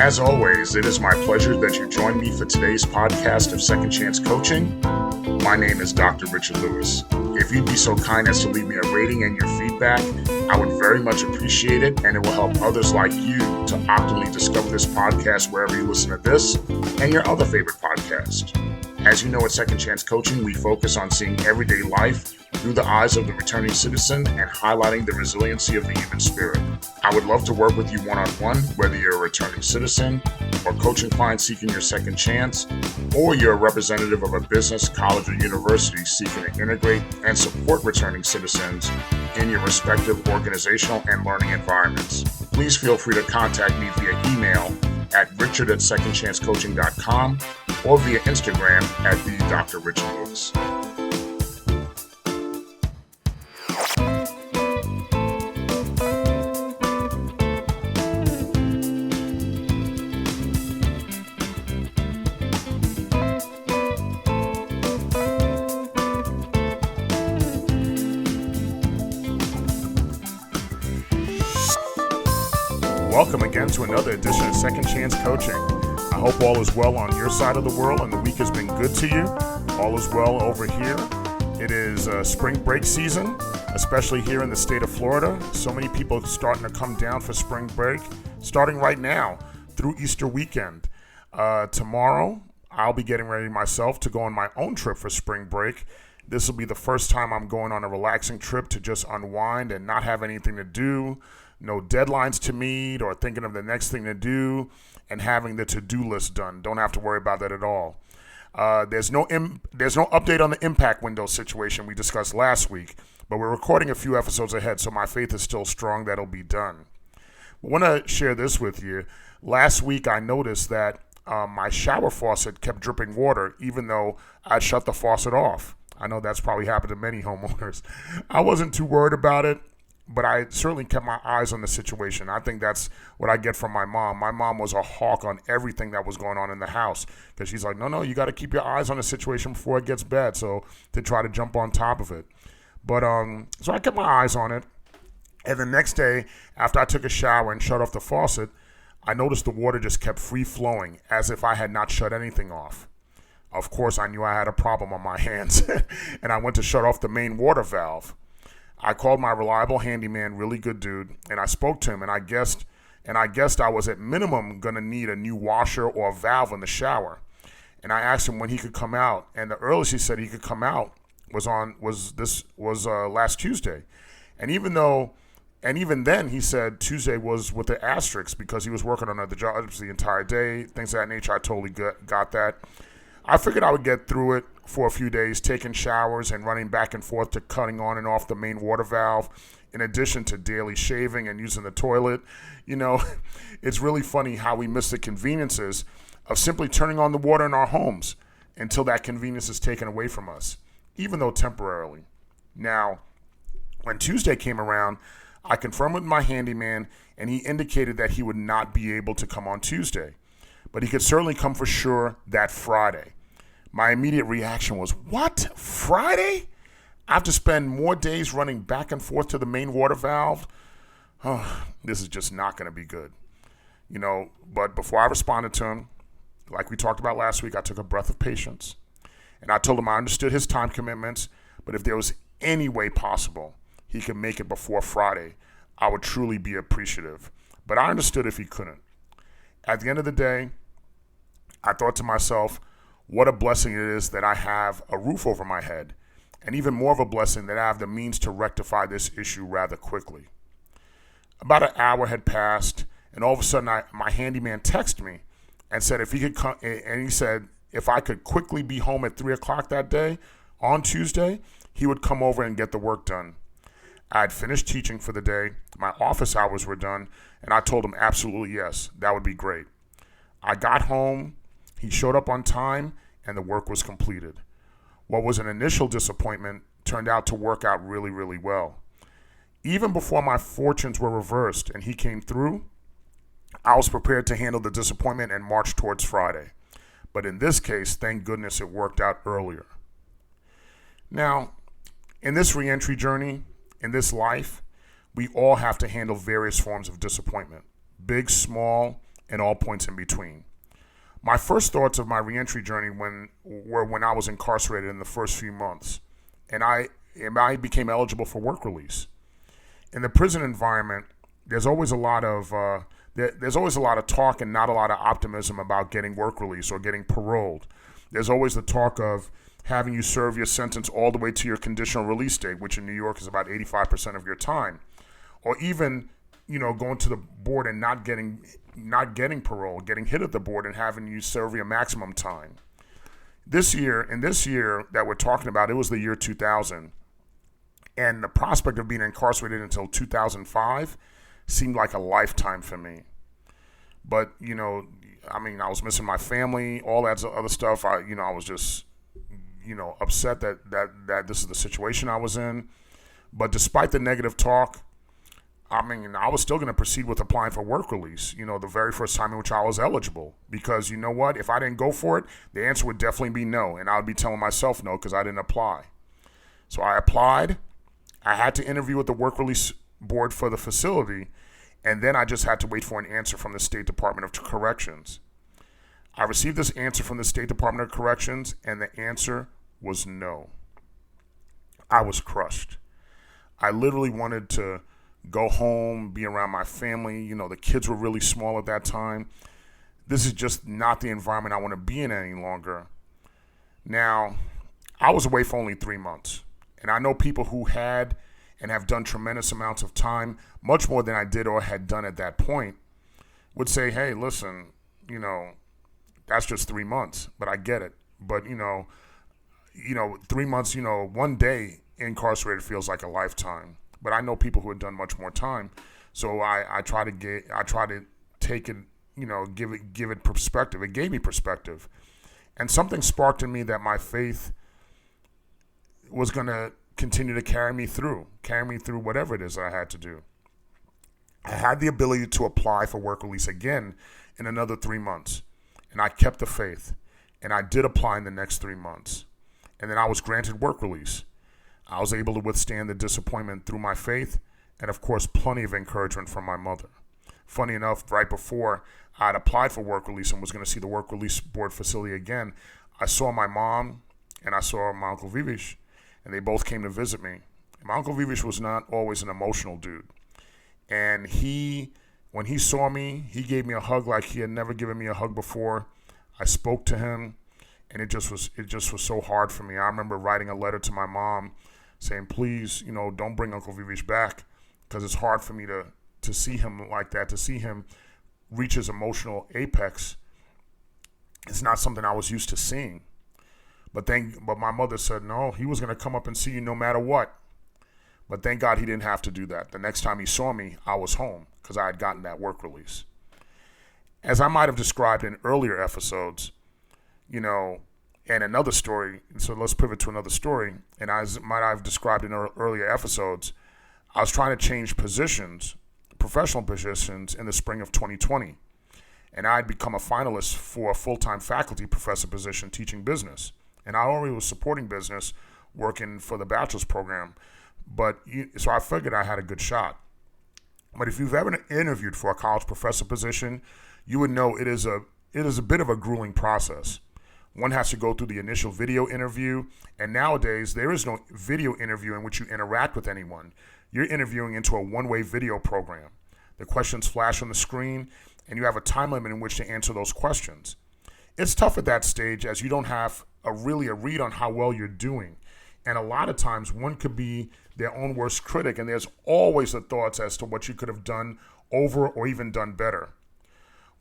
As always, it is my pleasure that you join me for today's podcast of Second Chance Coaching. My name is Dr. Richard Lewis. If you'd be so kind as to leave me a rating and your feedback, I would very much appreciate it, and it will help others like you to optimally discover this podcast wherever you listen to this and your other favorite podcast. As you know, at Second Chance Coaching, we focus on seeing everyday life through the eyes of the returning citizen and highlighting the resiliency of the human spirit. I would love to work with you one-on-one, whether you're a returning citizen or coaching client seeking your second chance, or you're a representative of a business, college, or university seeking to integrate and support returning citizens in your respective organizational and learning environments. Please feel free to contact me via email at richard@secondchancecoaching.com or via Instagram at the Dr. Richard Lewis. Welcome again to another edition of Second Chance Coaching. I hope all is well on your side of the world and the week has been good to you. All is well over here. It is spring break season, especially here in the state of Florida. So many people starting to come down for spring break, starting right now through Easter weekend. Tomorrow, I'll be getting ready myself to go on my own trip for spring break. This will be the first time I'm going on a relaxing trip to just unwind and not have anything to do. No deadlines to meet or thinking of the next thing to do and having the to-do list done. Don't have to worry about that at all. There's no update on the impact window situation we discussed last week, but we're recording a few episodes ahead, so my faith is still strong that it'll be done. I want to share this with you. Last week I noticed that my shower faucet kept dripping water even though I shut the faucet off. I know that's probably happened to many homeowners. I wasn't too worried about it, but I certainly kept my eyes on the situation. I think that's what I get from my mom. My mom was a hawk on everything that was going on in the house because she's like, no, you got to keep your eyes on the situation before it gets bad, so to try to jump on top of it. But so I kept my eyes on it. And the next day, after I took a shower and shut off the faucet, I noticed the water just kept free flowing as if I had not shut anything off. Of course, I knew I had a problem on my hands, and I went to shut off the main water valve. I called my reliable handyman, really good dude, and I spoke to him, and I guessed I was at minimum going to need a new washer or a valve in the shower. And I asked him when he could come out, and the earliest he said he could come out was last Tuesday. And even then he said Tuesday was with the asterisk because he was working on other jobs the entire day, things of that nature. I totally got that. I figured I would get through it for a few days, taking showers and running back and forth to cutting on and off the main water valve, in addition to daily shaving and using the toilet. You know, it's really funny how we miss the conveniences of simply turning on the water in our homes until that convenience is taken away from us, even though temporarily. Now, when Tuesday came around, I confirmed with my handyman, and he indicated that he would not be able to come on Tuesday, but he could certainly come for sure that Friday. My immediate reaction was, what? Friday? I have to spend more days running back and forth to the main water valve? Oh, this is just not going to be good. You know, but before I responded to him, like we talked about last week, I took a breath of patience. And I told him I understood his time commitments, but if there was any way possible he could make it before Friday, I would truly be appreciative. But I understood if he couldn't. At the end of the day, I thought to myself, what a blessing it is that I have a roof over my head, and even more of a blessing that I have the means to rectify this issue rather quickly. About an hour had passed, and all of a sudden my handyman texted me and said if he could come, and he said if I could quickly be home at 3 o'clock that day, on Tuesday, he would come over and get the work done. I had finished teaching for the day, my office hours were done, and I told him absolutely yes, that would be great. I got home, he showed up on time, and the work was completed. What was an initial disappointment turned out to work out really, really well. Even before my fortunes were reversed and he came through, I was prepared to handle the disappointment and march towards Friday. But in this case, thank goodness it worked out earlier. Now, in this reentry journey, in this life, we all have to handle various forms of disappointment, big, small, and all points in between. My first thoughts of my reentry journey were when I was incarcerated in the first few months, and I became eligible for work release. In the prison environment, there's always a lot of talk and not a lot of optimism about getting work release or getting paroled. There's always the talk of having you serve your sentence all the way to your conditional release date, which in New York is about 85% of your time, or even going to the board and not getting parole, getting hit at the board and having you serve your maximum time. This year that we're talking about, it was the year 2000, and the prospect of being incarcerated until 2005 seemed like a lifetime for me. But I was missing my family, all that other stuff. I was just upset that this is the situation I was in. But despite the negative talk, I was still going to proceed with applying for work release, the very first time in which I was eligible. Because you know what? If I didn't go for it, the answer would definitely be no. And I would be telling myself no because I didn't apply. So I applied. I had to interview with the work release board for the facility. And then I just had to wait for an answer from the State Department of Corrections. I received this answer from the State Department of Corrections, and the answer was no. I was crushed. I literally wanted to go home, be around my family. The kids were really small at that time. This is just not the environment I want to be in any longer. Now, I was away for only 3 months. And I know people who had and have done tremendous amounts of time, much more than I did or had done at that point, would say, hey, listen, that's just 3 months. But I get it. But, 3 months, one day incarcerated feels like a lifetime. But I know people who had done much more time, so I try to take it, give it perspective. It gave me perspective, and something sparked in me that my faith was going to continue to carry me through whatever it is I had to do. I had the ability to apply for work release again in another 3 months, and I kept the faith, and I did apply in the next 3 months, and then I was granted work release. I was able to withstand the disappointment through my faith and, of course, plenty of encouragement from my mother. Funny enough, right before I'd applied for work release and was going to see the work release board facility again, I saw my mom and I saw my Uncle Vivish, and they both came to visit me. And my Uncle Vivish was not always an emotional dude. And when he saw me, he gave me a hug like he had never given me a hug before. I spoke to him, and it just was so hard for me. I remember writing a letter to my mom saying, please, don't bring Uncle Vivish back, because it's hard for me to see him like that, to see him reach his emotional apex. It's not something I was used to seeing. But my mother said, no, he was going to come up and see you no matter what. But thank God he didn't have to do that. The next time he saw me, I was home because I had gotten that work release. As I might have described in earlier episodes, and another story, so let's pivot to another story, and as might have described in earlier episodes, I was trying to change positions, professional positions, in the spring of 2020. And I had become a finalist for a full-time faculty professor position teaching business. And I already was supporting business, working for the bachelor's program. So I figured I had a good shot. But if you've ever interviewed for a college professor position, you would know it is a bit of a grueling process. One has to go through the initial video interview, and nowadays there is no video interview in which you interact with anyone. You're interviewing into a one-way video program. The questions flash on the screen, and you have a time limit in which to answer those questions. It's tough at that stage as you don't have a read on how well you're doing. And a lot of times one could be their own worst critic, and there's always the thoughts as to what you could have done over or even done better.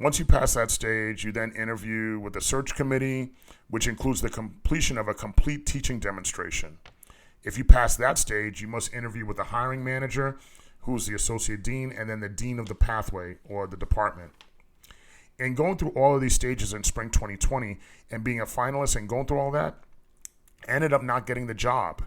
Once you pass that stage, you then interview with the search committee, which includes the completion of a complete teaching demonstration. If you pass that stage, you must interview with the hiring manager, who's the associate dean, and then the dean of the pathway or the department. And going through all of these stages in spring 2020 and being a finalist and going through all that, I ended up not getting the job.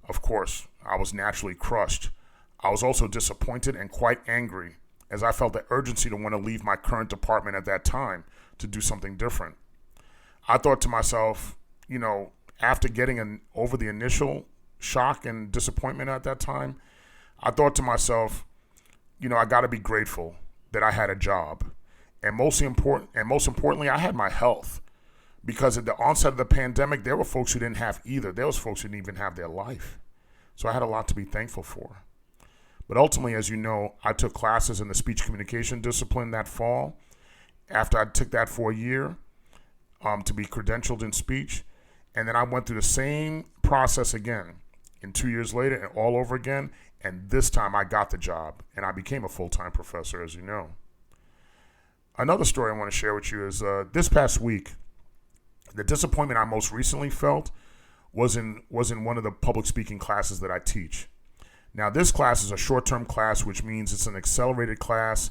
Of course, I was naturally crushed. I was also disappointed and quite angry, as I felt the urgency to want to leave my current department at that time to do something different. I thought to myself, after getting over the initial shock and disappointment at that time, I thought to myself, I got to be grateful that I had a job. And most importantly, I had my health. Because at the onset of the pandemic, there were folks who didn't have either. There was folks who didn't even have their life. So I had a lot to be thankful for. But ultimately, as you know, I took classes in the speech communication discipline that fall. After I took that for a year to be credentialed in speech. And then I went through the same process again and 2 years later and all over again. And this time I got the job and I became a full-time professor, as you know. Another story I want to share with you is this past week, the disappointment I most recently felt was in one of the public speaking classes that I teach. Now, this class is a short-term class, which means it's an accelerated class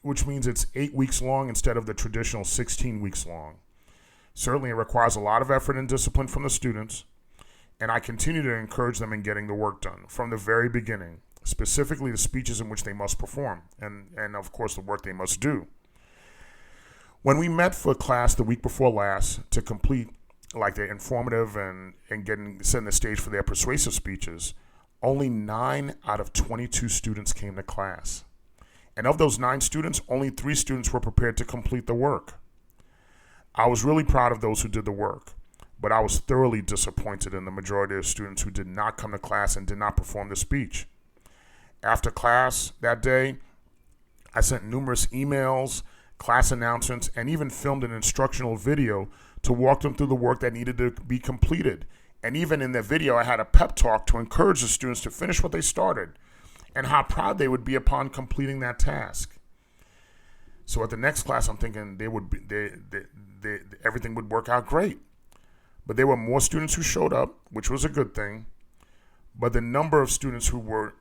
which means it's 8 weeks long instead of the traditional 16 weeks long. Certainly, it requires a lot of effort and discipline from the students, and I continue to encourage them in getting the work done from the very beginning, specifically the speeches in which they must perform, and of course, the work they must do. When we met for class the week before last to complete like their informative and setting the stage for their persuasive speeches, only 9 out of 22 students came to class. And of those 9 students, only 3 students were prepared to complete the work. I was really proud of those who did the work, but I was thoroughly disappointed in the majority of students who did not come to class and did not perform the speech. After class that day, I sent numerous emails, class announcements, and even filmed an instructional video to walk them through the work that needed to be completed. And even in the video, I had a pep talk to encourage the students to finish what they started and how proud they would be upon completing that task. So at the next class, I'm thinking everything would work out great. But there were more students who showed up, which was a good thing. But the number of students who were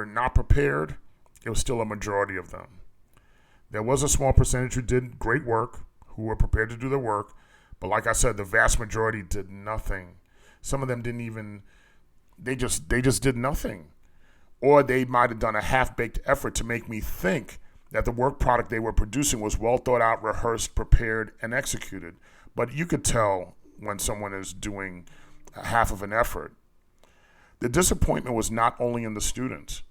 not prepared, it was still a majority of them. There was a small percentage who did great work, who were prepared to do the work, but like I said, the vast majority did nothing. Some of them didn't even, they just did nothing. Or they might have done a half-baked effort to make me think that the work product they were producing was well thought out, rehearsed, prepared, and executed. But you could tell when someone is doing half of an effort. The disappointment was not only in the students,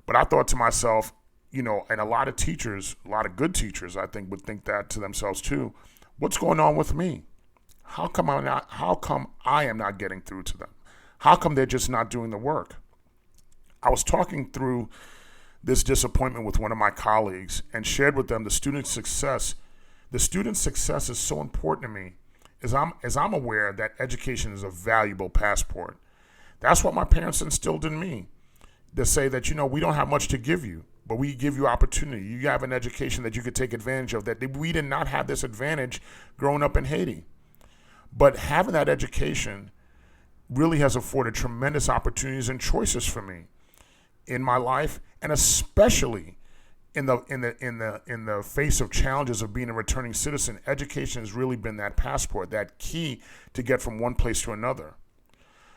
but I thought to myself, and a lot of teachers, a lot of good teachers, I think, would think that to themselves too. What's going on with me? How come I am not getting through to them? How come they're just not doing the work? I was talking through this disappointment with one of my colleagues and shared with them the student's success. The student's success is so important to me as I'm aware that education is a valuable passport. That's what my parents instilled in me. They say that, we don't have much to give you, but we give you opportunity. You have an education that you could take advantage of, that we did not have this advantage growing up in Haiti. But having that education really has afforded tremendous opportunities and choices for me in my life, and especially in the face of challenges of being a returning citizen. Education has really been that passport, that key to get from one place to another.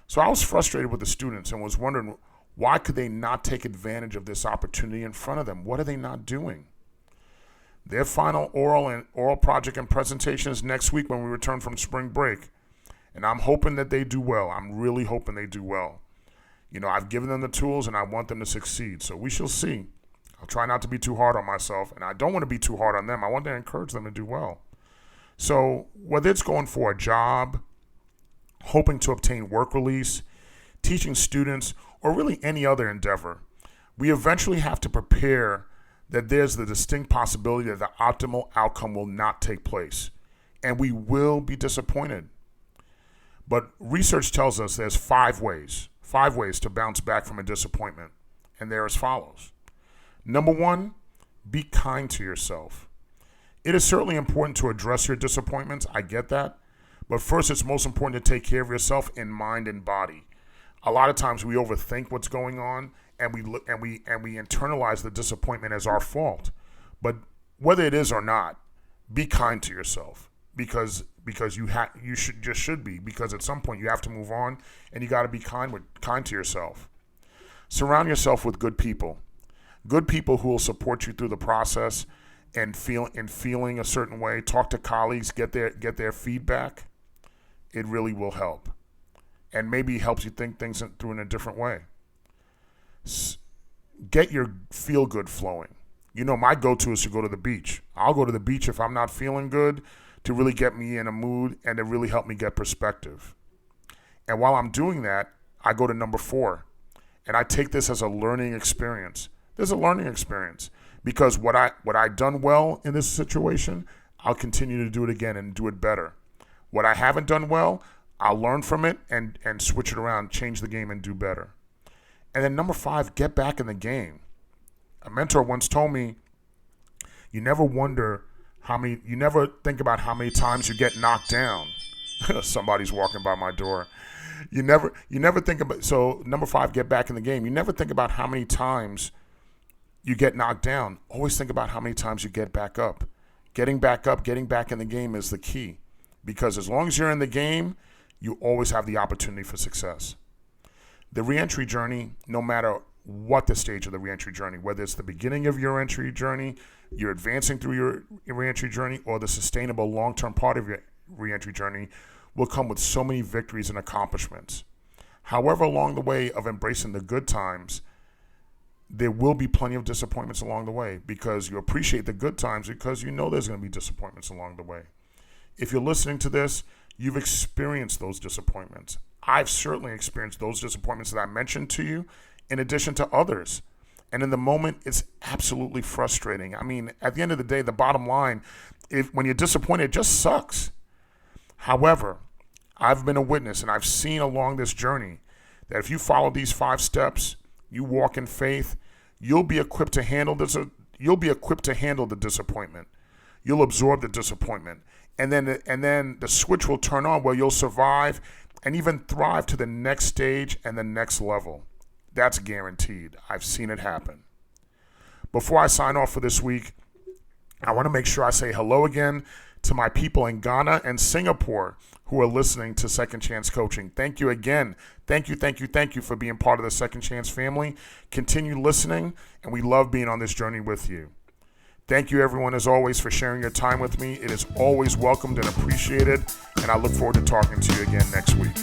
So I was frustrated with the students and was wondering, why could they not take advantage of this opportunity in front of them? What are they not doing? Their final oral project and presentation is next week when we return from spring break. And I'm hoping that they do well. I'm really hoping they do well. I've given them the tools and I want them to succeed. So we shall see. I'll try not to be too hard on myself, and I don't want to be too hard on them. I want to encourage them to do well. So whether it's going for a job, hoping to obtain work release, teaching students, or really any other endeavor, we eventually have to prepare that there's the distinct possibility that the optimal outcome will not take place, and we will be disappointed. But research tells us there's 5 ways to bounce back from a disappointment, and they're as follows. Number 1, be kind to yourself. It is certainly important to address your disappointments, I get that, but first it's most important to take care of yourself in mind and body. A lot of times we overthink what's going on, and we internalize the disappointment as our fault. But whether it is or not, be kind to yourself because you should be, because at some point you have to move on, and you got to be kind to yourself. Surround yourself with good people who will support you through the process and feeling a certain way. Talk to colleagues, get their feedback. It really will help. And maybe helps you think things through in a different way. Get your feel-good flowing. My go-to is to go to the beach. I'll go to the beach if I'm not feeling good to really get me in a mood and to really help me get perspective. And while I'm doing that, I go to number 4. And I take this as a learning experience. There's a learning experience because what I done well in this situation, I'll continue to do it again and do it better. What I haven't done well, I'll learn from it and switch it around, change the game and do better. And then number 5, get back in the game. A mentor once told me, you never think about how many times you get knocked down. Somebody's walking by my door. You never think about, so number 5, get back in the game. You never think about how many times you get knocked down. Always think about how many times you get back up. Getting back up, getting back in the game is the key. Because as long as you're in the game, you always have the opportunity for success. The reentry journey, no matter what the stage of the reentry journey, whether it's the beginning of your entry journey, you're advancing through your reentry journey, or the sustainable long-term part of your reentry journey, will come with so many victories and accomplishments. However, along the way of embracing the good times, there will be plenty of disappointments along the way because you appreciate the good times because you know there's going to be disappointments along the way. If you're listening to this, you've experienced those disappointments. I've certainly experienced those disappointments that I mentioned to you, in addition to others. And in the moment, it's absolutely frustrating. I mean, at the end of the day, the bottom line, when you're disappointed, it just sucks. However, I've been a witness and I've seen along this journey that if you follow these 5 steps, you walk in faith, you'll be equipped to handle this. You'll be equipped to handle the disappointment. You'll absorb the disappointment. And then the switch will turn on where you'll survive and even thrive to the next stage and the next level. That's guaranteed. I've seen it happen. Before I sign off for this week, I want to make sure I say hello again to my people in Ghana and Singapore who are listening to Second Chance Coaching. Thank you again. Thank you for being part of the Second Chance family. Continue listening, and we love being on this journey with you. Thank you, everyone, as always, for sharing your time with me. It is always welcomed and appreciated, and I look forward to talking to you again next week.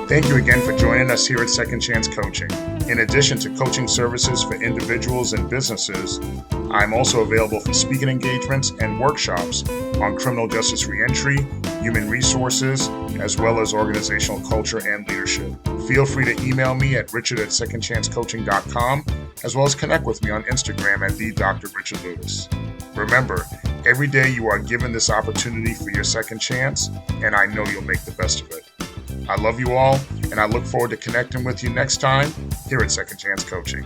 Thank you again for joining us here at Second Chance Coaching. In addition to coaching services for individuals and businesses, I'm also available for speaking engagements and workshops on criminal justice reentry, human resources, as well as organizational culture and leadership. Feel free to email me at richard@secondchancecoaching.com, as well as connect with me on Instagram at @DrRichardLewis. Remember, every day you are given this opportunity for your second chance, and I know you'll make the best of it. I love you all, and I look forward to connecting with you next time here at Second Chance Coaching.